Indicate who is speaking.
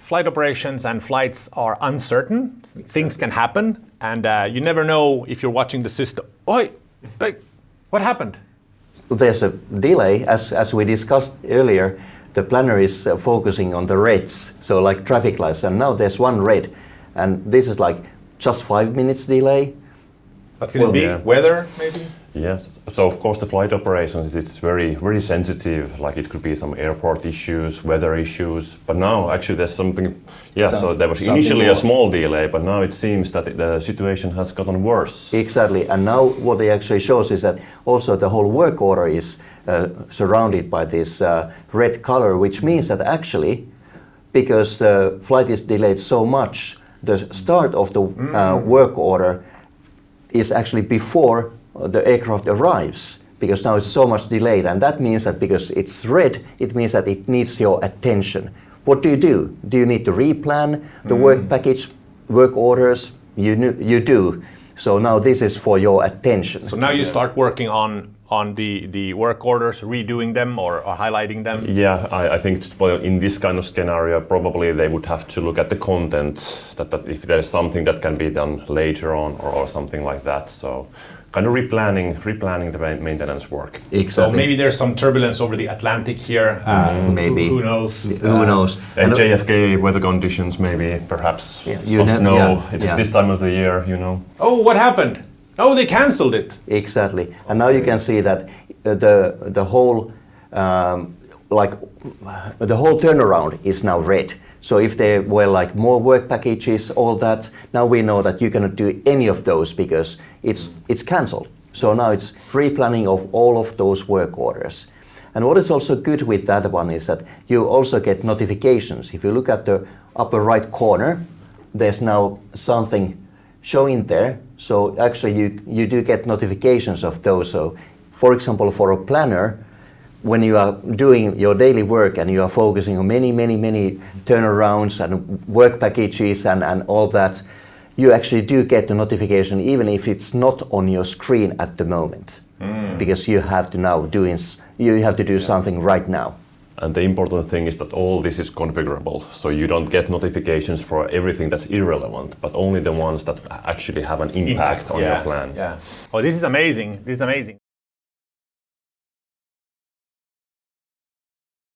Speaker 1: flight operations and flights are uncertain. Things can happen, and you never know if you're watching the system. Oi, what happened?
Speaker 2: There's a delay, as we discussed earlier. The planner is focusing on the reds, so like traffic lights, and now there's one red, and this is like just 5 minutes delay.
Speaker 1: What could it be? Yeah. Weather, maybe?
Speaker 3: Yes. So of course the flight operations, it's very, very sensitive. Like it could be some airport issues, weather issues. But now actually there's something. Yeah. So there was initially a small delay, but now it seems that the situation has gotten worse.
Speaker 2: Exactly. And now what it actually shows is that also the whole work order is surrounded by this red color, which means that actually, because the flight is delayed so much, the start of the work order is actually before the aircraft arrives, because now it's so much delayed, and that means that because it's red, it means that it needs your attention. What do? Do you need to replan the work package, work orders? You do. So now this is for your attention.
Speaker 1: So now you start working on the work orders, redoing them or highlighting them?
Speaker 3: Yeah, I think in this kind of scenario, probably they would have to look at the content, that if there's something that can be done later on or something like that. So kind of replanning the maintenance work.
Speaker 2: Exactly.
Speaker 1: So maybe there's some turbulence over the Atlantic here.
Speaker 2: Maybe.
Speaker 1: Who knows?
Speaker 2: Who knows?
Speaker 3: And JFK weather conditions, maybe, perhaps some snow. It's this time of the year, you know.
Speaker 1: Oh, what happened? Oh, they cancelled it.
Speaker 2: Exactly. And now you can see that the whole the whole turnaround is now red. So if there were like more work packages, all that, now we know that you cannot do any of those because it's cancelled. So now it's replanning of all of those work orders. And what is also good with that one is that you also get notifications. If you look at the upper right corner, there's now something showing there. So actually you do get notifications of those. So for example, for a planner, when you are doing your daily work and you are focusing on many turnarounds and work packages and all that, you actually do get the notification even if it's not on your screen at the moment, because you have to now do something right now.
Speaker 3: And the important thing is that all this is configurable, so you don't get notifications for everything that's irrelevant, but only the ones that actually have an impact on your plan.
Speaker 1: Yeah. Oh, this is amazing. This is amazing.